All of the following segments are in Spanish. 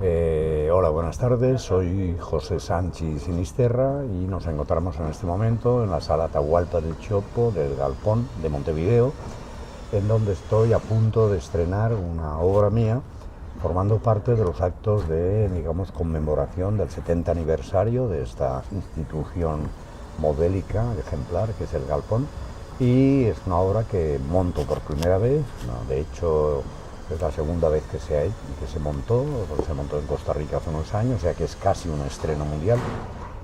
Hola, buenas tardes. Soy José Sánchez Sinisterra y nos encontramos en este momento en la sala Atahualpa del Chopo del Galpón de Montevideo, en donde estoy a punto de estrenar una obra mía, formando parte de los actos de, digamos, conmemoración del 70 aniversario de esta institución modélica, ejemplar, que es el Galpón. Y es una obra que monto por primera vez, ¿no? De hecho es la segunda vez que se montó, porque se montó en Costa Rica hace unos años, o sea que es casi un estreno mundial.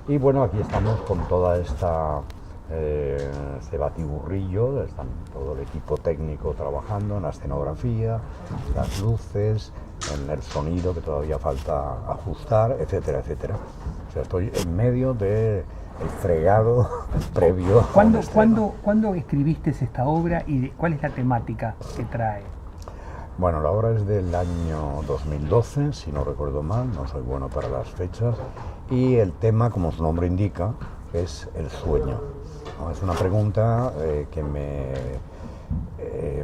Y bueno, aquí estamos con toda este batiburrillo, están todo el equipo técnico trabajando en la escenografía, las luces, en el sonido que todavía falta ajustar, etcétera, etcétera. O sea, estoy en medio de el fregado previo a un estreno. ¿Cuándo escribiste esta obra y cuál es la temática que trae? Bueno, la obra es del año 2012, si no recuerdo mal, no soy bueno para las fechas, y el tema, como su nombre indica, es el sueño, ¿no? Es una pregunta que me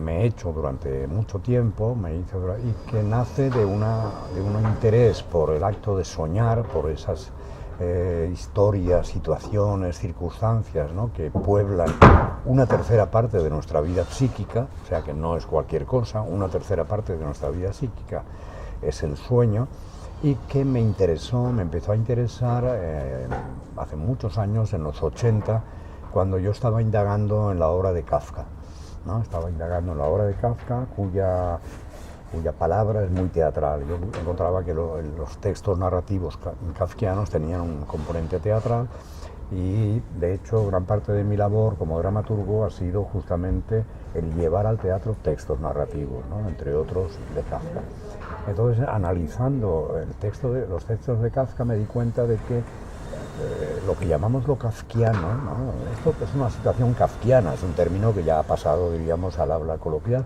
he hecho durante mucho tiempo, y que nace de un interés por el acto de soñar, por esas historias, situaciones, circunstancias, ¿no?, que pueblan una tercera parte de nuestra vida psíquica, o sea que no es cualquier cosa, una tercera parte de nuestra vida psíquica es el sueño, y que me empezó a interesar hace muchos años, en los 80, cuando yo estaba indagando en la obra de Kafka, ¿no? Estaba indagando en la obra de Kafka, cuya palabra es muy teatral. Yo encontraba que los textos narrativos kafkianos tenían un componente teatral, y de hecho gran parte de mi labor como dramaturgo ha sido justamente el llevar al teatro textos narrativos, ¿no?, entre otros de Kafka. Entonces, analizando los textos de Kafka, me di cuenta de que lo que llamamos lo kafkiano, ¿no?, esto es una situación kafkiana, es un término que ya ha pasado, diríamos, al habla coloquial.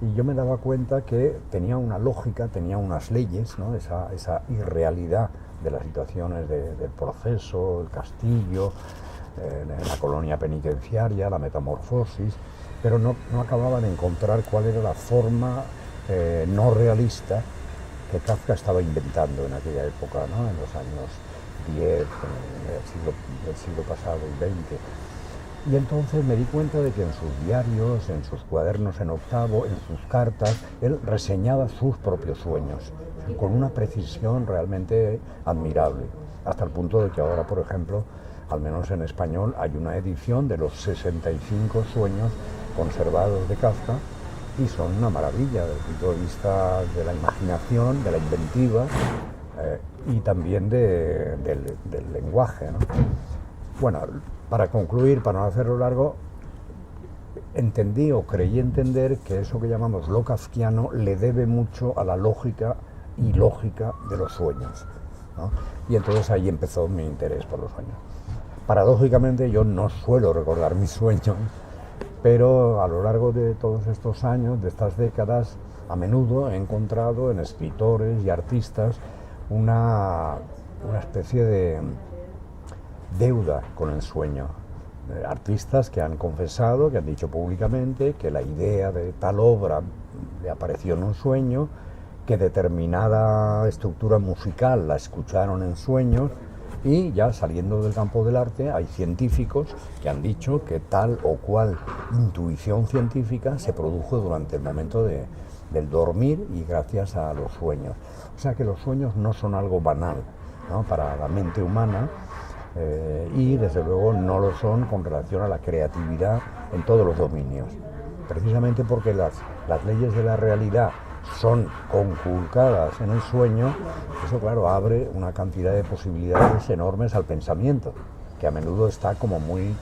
Y yo me daba cuenta que tenía una lógica, tenía unas leyes, ¿no?, esa irrealidad de las situaciones del proceso, el castillo, la colonia penitenciaria, la metamorfosis, pero no acababa de encontrar cuál era la forma no realista que Kafka estaba inventando en aquella época, ¿no?, en los años 10, del siglo pasado, el 20. Y entonces me di cuenta de que en sus diarios, en sus cuadernos en octavo, en sus cartas, él reseñaba sus propios sueños, con una precisión realmente admirable, hasta el punto de que ahora, por ejemplo, al menos en español, hay una edición de los 65 sueños conservados de Kafka, y son una maravilla desde el punto de vista de la imaginación, de la inventiva, y también del lenguaje, ¿no? Bueno, para concluir, para no hacerlo largo, entendí o creí entender que eso que llamamos lo kafkiano le debe mucho a la lógica y lógica de los sueños, ¿no? Y entonces ahí empezó mi interés por los sueños. Paradójicamente yo no suelo recordar mis sueños, pero a lo largo de todos estos años, de estas décadas, a menudo he encontrado en escritores y artistas una especie de deuda con el sueño. Artistas que han confesado, que han dicho públicamente que la idea de tal obra le apareció en un sueño, que determinada estructura musical la escucharon en sueños, y ya saliendo del campo del arte hay científicos que han dicho que tal o cual intuición científica se produjo durante el momento del dormir y gracias a los sueños. O sea que los sueños no son algo banal, ¿no?, para la mente humana, y desde luego no lo son con relación a la creatividad en todos los dominios, precisamente porque las leyes de la realidad son conculcadas en el sueño. Eso, claro, abre una cantidad de posibilidades enormes al pensamiento, que a menudo está como muy,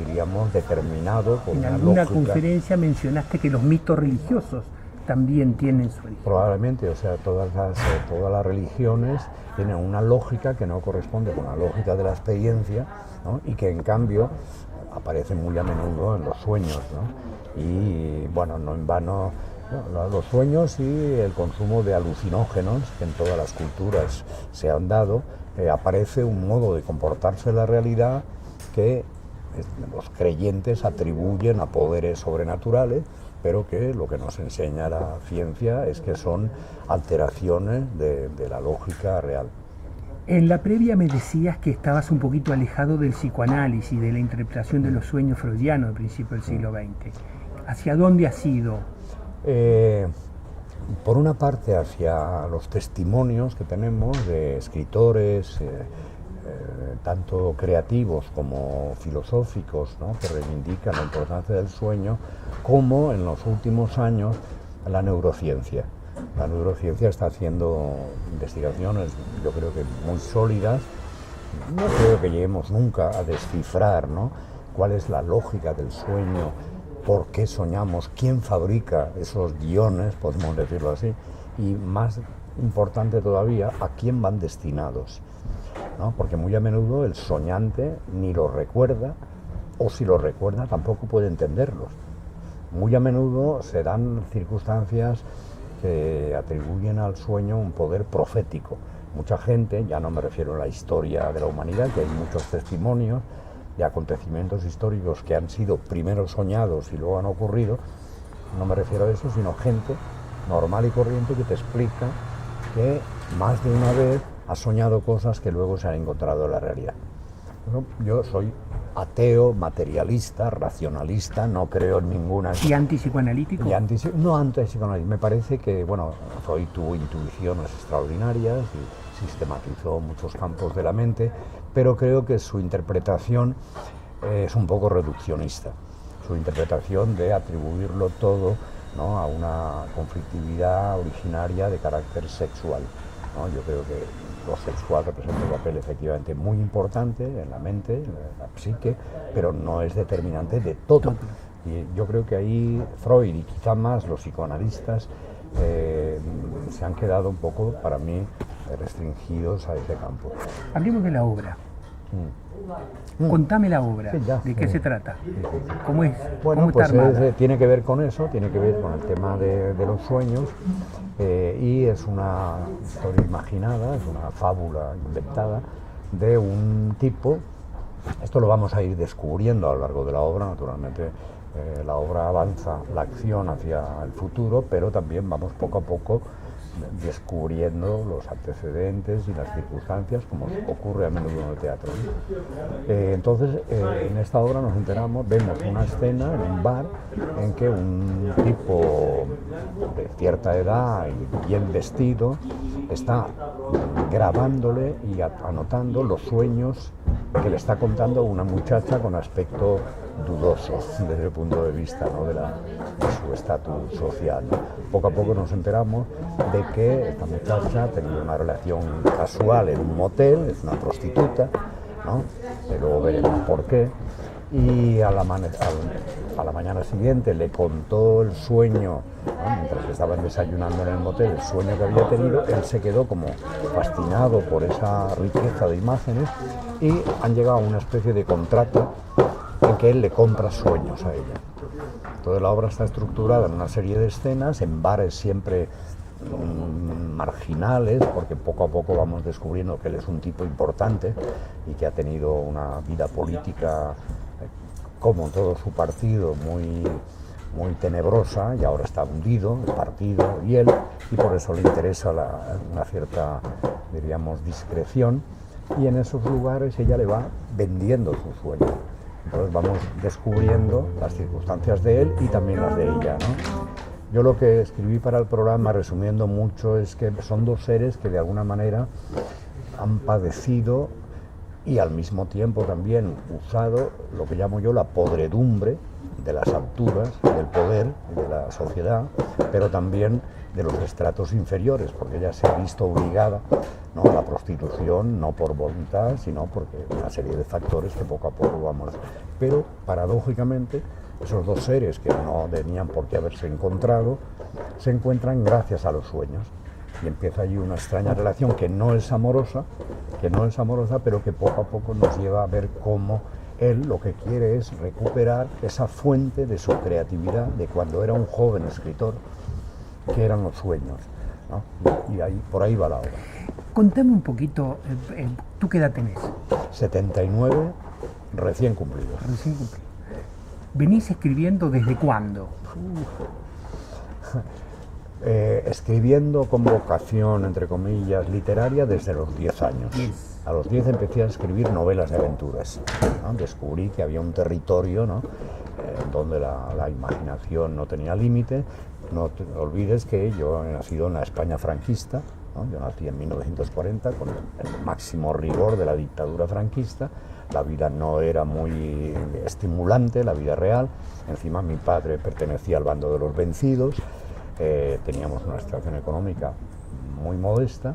diríamos, determinado por En una alguna lógica. conferencia mencionaste que los mitos religiosos también tienen su origen. Probablemente, o sea, todas las religiones tienen una lógica que no corresponde con la lógica de la experiencia, ¿no?, y que en cambio aparece muy a menudo en los sueños, ¿no? Y bueno, no en vano, bueno, los sueños y el consumo de alucinógenos, que en todas las culturas se han dado, aparece un modo de comportarse en la realidad que los creyentes atribuyen a poderes sobrenaturales, pero que lo que nos enseña la ciencia es que son alteraciones de la lógica real. En la previa me decías que estabas un poquito alejado del psicoanálisis, de la interpretación de los sueños freudianos del principio del siglo XX. ¿Hacia dónde has ido? Por una parte hacia los testimonios que tenemos de escritores, tanto creativos como filosóficos, ¿no?, que reivindican la importancia del sueño, como en los últimos años la neurociencia. La neurociencia está haciendo investigaciones, yo creo que muy sólidas. No creo que lleguemos nunca a descifrar, ¿no?, cuál es la lógica del sueño, por qué soñamos, quién fabrica esos guiones, podemos decirlo así, y más importante todavía, a quién van destinados, ¿no? Porque muy a menudo el soñante ni lo recuerda, o si lo recuerda tampoco puede entenderlos. Muy a menudo se dan circunstancias que atribuyen al sueño un poder profético. Mucha gente, ya no me refiero a la historia de la humanidad, que hay muchos testimonios de acontecimientos históricos que han sido primero soñados y luego han ocurrido, no me refiero a eso, sino gente normal y corriente que te explica que más de una vez ha soñado cosas que luego se han encontrado en la realidad. Bueno, yo soy ateo, materialista, racionalista, no creo en ninguna... ¿Y antipsicoanalítico? No antipsicoanalítico, me parece que, bueno, Freud tuvo intuiciones extraordinarias y sistematizó muchos campos de la mente, pero creo que su interpretación es un poco reduccionista, su interpretación de atribuirlo todo, ¿no?, a una conflictividad originaria de carácter sexual, ¿no? Yo creo que lo sexual representa un papel efectivamente muy importante en la mente, en la psique, pero no es determinante de todo. Y yo creo que ahí Freud y quizá más los psicoanalistas se han quedado un poco, para mí, restringidos a ese campo. Hablemos de la obra. Contame la obra, sí, ¿de qué se trata? ¿Cómo es? Bueno, ¿Cómo pues está armada? tiene que ver con eso, tiene que ver con el tema de los sueños, y es una historia imaginada, es una fábula inventada de un tipo. Esto lo vamos a ir descubriendo a lo largo de la obra, naturalmente. La obra avanza la acción hacia el futuro, pero también vamos poco a poco descubriendo los antecedentes y las circunstancias, como ocurre a menudo en el teatro, ¿no? Entonces, en esta obra nos enteramos, vemos una escena en un bar en que un tipo de cierta edad y bien vestido está grabándole y anotando los sueños que le está contando una muchacha con aspecto dudoso desde el punto de vista, ¿no?, de su estatus social, ¿no? Poco a poco nos enteramos de que esta muchacha tenía una relación casual en un motel, es una prostituta, ¿no? Luego veremos por qué. Y a la mañana siguiente le contó el sueño, ¿no?, mientras estaban desayunando en el motel, el sueño que había tenido. Él se quedó como fascinado por esa riqueza de imágenes y han llegado a una especie de contrato en que él le compra sueños a ella. Entonces la obra está estructurada en una serie de escenas, en bares siempre marginales, porque poco a poco vamos descubriendo que él es un tipo importante y que ha tenido una vida política, como todo su partido, muy tenebrosa, y ahora está hundido el partido y él, y por eso le interesa una cierta, diríamos, discreción, y en esos lugares ella le va vendiendo su sueño. Entonces vamos descubriendo las circunstancias de él y también las de ella, ¿no? Yo lo que escribí para el programa, resumiendo mucho, es que son dos seres que de alguna manera han padecido y al mismo tiempo también usado lo que llamo yo la podredumbre de las alturas, del poder, de la sociedad, pero también de los estratos inferiores, porque ella se ha visto obligada, ¿no?, a la prostitución, no por voluntad, sino porque una serie de factores que poco a poco vamos. Pero paradójicamente, esos dos seres que no tenían por qué haberse encontrado, se encuentran gracias a los sueños. Y empieza allí una extraña relación que no es amorosa, pero que poco a poco nos lleva a ver cómo él lo que quiere es recuperar esa fuente de su creatividad de cuando era un joven escritor, que eran los sueños, ¿no? Y por ahí va la obra. Contame un poquito, ¿tú qué edad tenés? 79 recién cumplidos. Recién cumplido. ¿Venís escribiendo desde cuándo? Escribiendo con vocación, entre comillas, literaria desde los 10 años. Yes. A los 10 empecé a escribir novelas de aventuras, ¿no? Descubrí que había un territorio, ¿no? Donde la imaginación no tenía límite. No te olvides que yo he nacido en la España franquista, ¿no? Yo nací en 1940 con el máximo rigor de la dictadura franquista. La vida no era muy estimulante, la vida real. Encima mi padre pertenecía al bando de los vencidos. Teníamos una situación económica muy modesta.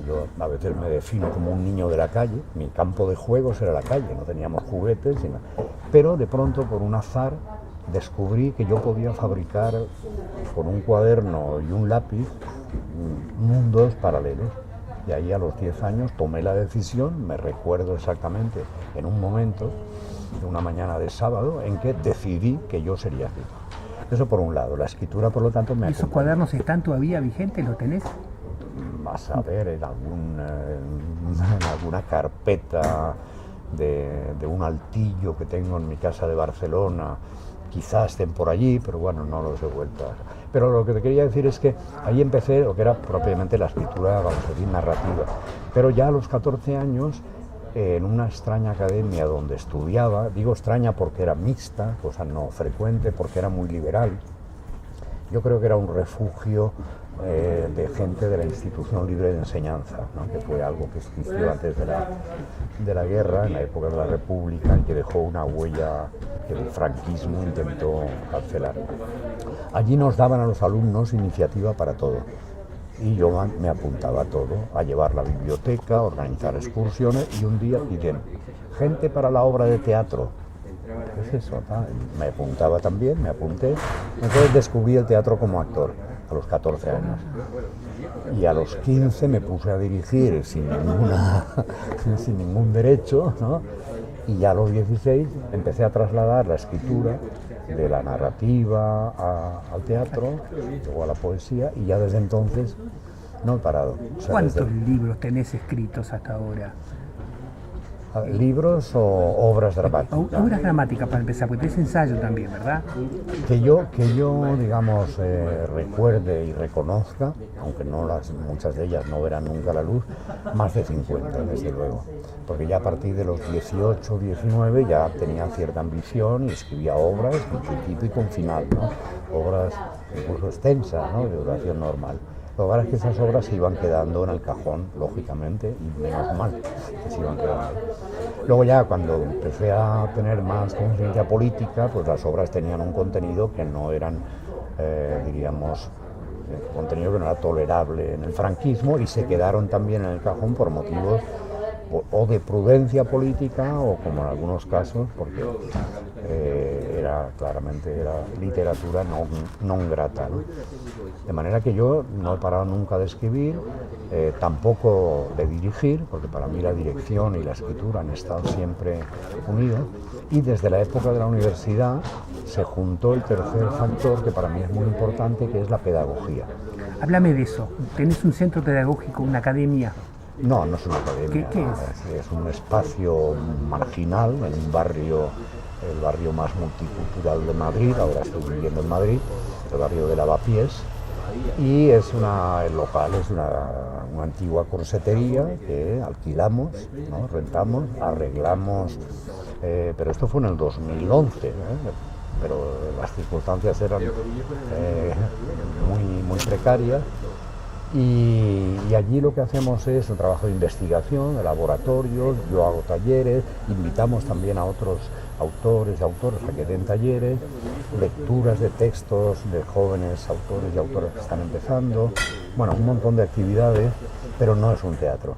Yo a veces me defino como un niño de la calle. Mi campo de juegos era la calle, no teníamos juguetes, pero de pronto, por un azar, descubrí que yo podía fabricar con un cuaderno y un lápiz mundos paralelos. Y ahí a los 10 años tomé la decisión, me recuerdo exactamente, en un momento, de una mañana de sábado, en que decidí que yo sería escritor. Eso por un lado. La escritura, por lo tanto, me ¿Y esos cuadernos están todavía vigentes? ¿Los tenés? Vas a ver en alguna carpeta de un altillo que tengo en mi casa de Barcelona. Quizás estén por allí, pero bueno, no los he vuelto a... Pero lo que te quería decir es que ahí empecé lo que era propiamente la escritura, vamos a decir, narrativa. Pero ya a los 14 años, en una extraña academia donde estudiaba, digo extraña porque era mixta, cosa no frecuente, porque era muy liberal. Yo creo que era un refugio de gente de la Institución Libre de Enseñanza, ¿no? Que fue algo que existió antes de la guerra, en la época de la República, y que dejó una huella que el franquismo intentó cancelar. Allí nos daban a los alumnos iniciativa para todo, y yo me apuntaba a todo, a llevar la biblioteca, a organizar excursiones, y un día piden gente para la obra de teatro. ¿Qué es eso? Me apuntaba también, me apunté. Entonces descubrí el teatro como actor a los 14 años. Y a los 15 me puse a dirigir sin ningún derecho, ¿no? Y ya a los 16 empecé a trasladar la escritura de la narrativa al teatro, luego a la poesía, y ya desde entonces no he parado. O sea, ¿Cuántos libros tenés escritos hasta ahora? ¿Libros o obras dramáticas? Obras dramáticas para empezar, porque tenés ensayo también, ¿verdad? Que yo digamos, recuerde y reconozca, aunque muchas de ellas no verán nunca la luz, más de 50, desde luego. Porque ya a partir de los 18, 19 ya tenía cierta ambición y escribía obras con principio y con final, ¿no? Obras incluso extensas, ¿no? De duración normal. Lo que pasa es que esas obras se iban quedando en el cajón, lógicamente, y menos mal que se iban quedando. Luego ya cuando empecé a tener más conciencia política, pues las obras tenían un contenido que no eran, diríamos, contenido que no era tolerable en el franquismo, y se quedaron también en el cajón por motivos o de prudencia política o, como en algunos casos, porque claramente era literatura non grata, ¿no? De manera que yo no he parado nunca de escribir, tampoco de dirigir, porque para mí la dirección y la escritura han estado siempre unidos, y desde la época de la universidad se juntó el tercer factor que para mí es muy importante, que es la pedagogía. Háblame de eso. ¿Tenés un centro pedagógico, una academia? No, no es una academia. ¿Qué es? Es un espacio marginal en un barrio, el barrio más multicultural de Madrid. Ahora estoy viviendo en Madrid, el barrio de Lavapiés, y el local es una antigua corsetería que alquilamos, ¿no? Rentamos, arreglamos, pero esto fue en el 2011, pero las circunstancias eran muy precarias. Y allí lo que hacemos es un trabajo de investigación, de laboratorios, yo hago talleres, invitamos también a otros autores y autoras a que den talleres, lecturas de textos de jóvenes autores y autoras que están empezando, bueno, un montón de actividades, pero no es un teatro.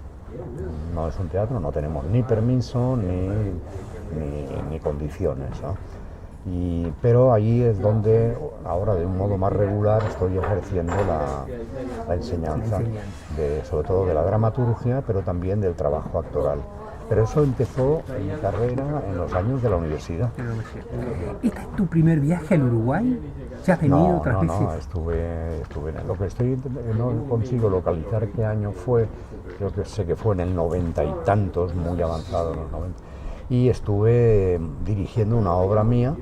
No es un teatro, no tenemos ni permiso ni condiciones, ¿no? Pero ahí es donde ahora de un modo más regular estoy ejerciendo la enseñanza, sobre todo de la dramaturgia, pero también del trabajo actoral. Pero eso empezó en mi carrera en los años de la universidad. ¿Este es tu primer viaje al Uruguay? ¿Ya has venido otras veces? No, estuve en lo que no consigo localizar qué año fue, creo que sé que fue en el 90 y tantos, muy avanzado en los 90. y estuve dirigiendo una obra mía.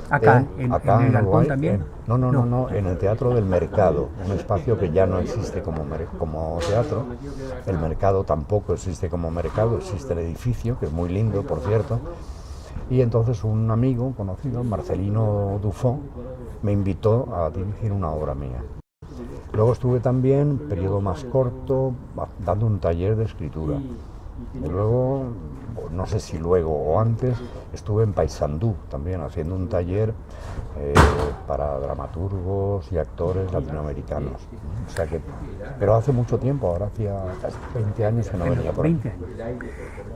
Acá, en el Galpón Uruguay, también. No, en el Teatro del Mercado, un espacio que ya no existe como teatro. El mercado tampoco existe como mercado, existe el edificio, que es muy lindo, por cierto. Y entonces un amigo conocido, Marcelino Dufont, me invitó a dirigir una obra mía. Luego estuve también, periodo más corto, dando un taller de escritura. Y luego, no sé si luego o antes, estuve en Paysandú también haciendo un taller para dramaturgos y actores latinoamericanos. O sea que, pero hace mucho tiempo, ahora hacía casi 20 años que no venía por aquí. 20 años.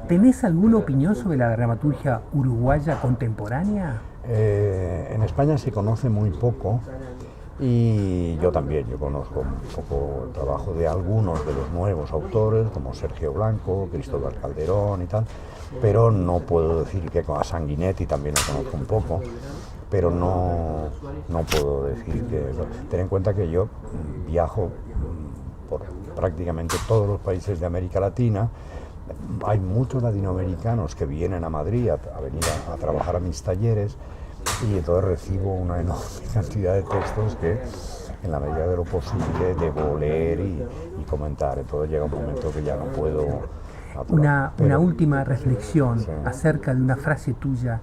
¿Tenés alguna opinión sobre la dramaturgia uruguaya contemporánea? En España se conoce muy poco. Y yo también, yo conozco un poco el trabajo de algunos de los nuevos autores, como Sergio Blanco, Cristóbal Calderón y tal, pero no puedo decir que a Sanguinetti también lo conozco un poco, pero no puedo decir que... Ten en cuenta que yo viajo por prácticamente todos los países de América Latina. Hay muchos latinoamericanos que vienen a Madrid a venir a trabajar a mis talleres, y entonces recibo una enorme cantidad de textos que en la medida de lo posible debo leer y comentar. Entonces llega un momento que ya no puedo... Una última reflexión, sí, acerca de una frase tuya,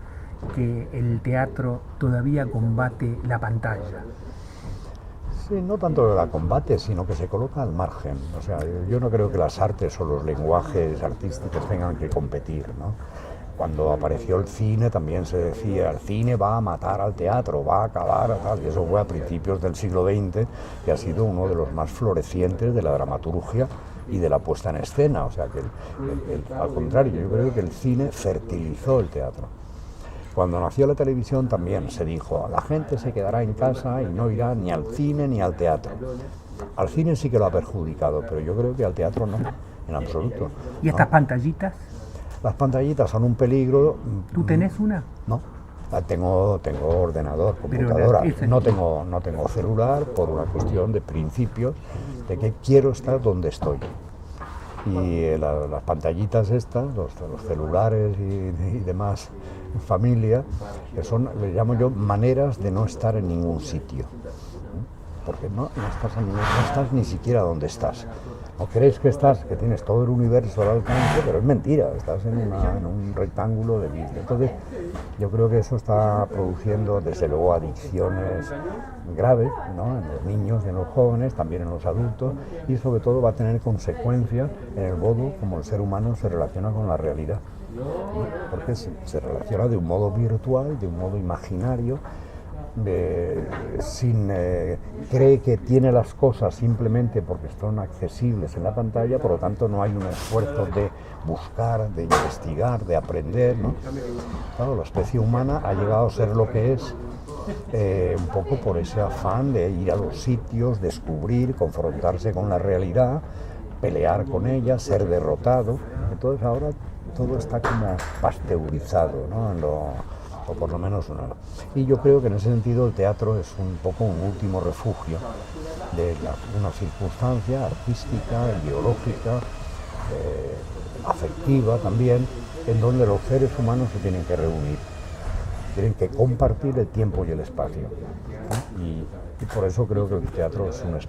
que el teatro todavía combate la pantalla. Sí, no tanto la combate, sino que se coloca al margen. O sea, yo no creo que las artes o los lenguajes artísticos tengan que competir, ¿no? Cuando apareció el cine también se decía, el cine va a matar al teatro, va a acabar, tal, y eso fue a principios del siglo XX, que ha sido uno de los más florecientes de la dramaturgia y de la puesta en escena. O sea que al contrario, yo creo que el cine fertilizó el teatro. Cuando nació la televisión también se dijo, la gente se quedará en casa y no irá ni al cine ni al teatro. Al cine sí que lo ha perjudicado, pero yo creo que al teatro no, en absoluto. ¿Y estas pantallitas? Las pantallitas son un peligro. ¿Tú tenés una? No, tengo ordenador, computadora. No tengo celular por una cuestión de principios, de que quiero estar donde estoy. Y las pantallitas estas, los celulares y demás familia, que son, le llamo yo, maneras de no estar en ningún sitio. Porque no estás ni siquiera donde estás. O crees que tienes todo el universo al alcance, pero es mentira, estás en un rectángulo de vidrio. Entonces, yo creo que eso está produciendo, desde luego, adicciones graves, ¿no?, en los niños, en los jóvenes, también en los adultos, y sobre todo va a tener consecuencias en el modo como el ser humano se relaciona con la realidad. Porque se relaciona de un modo virtual, de un modo imaginario, cree que tiene las cosas simplemente porque son accesibles en la pantalla, por lo tanto no hay un esfuerzo de buscar, de investigar, de aprender, ¿no? Claro, la especie humana ha llegado a ser lo que es un poco por ese afán de ir a los sitios, descubrir, confrontarse con la realidad, pelear con ella, ser derrotado. Entonces ahora todo está como pasteurizado, ¿no? O por lo menos y yo creo que en ese sentido el teatro es un poco un último refugio de una circunstancia artística, ideológica, afectiva también, en donde los seres humanos se tienen que reunir, tienen que compartir el tiempo y el espacio, ¿no? Y por eso creo que el teatro es un espacio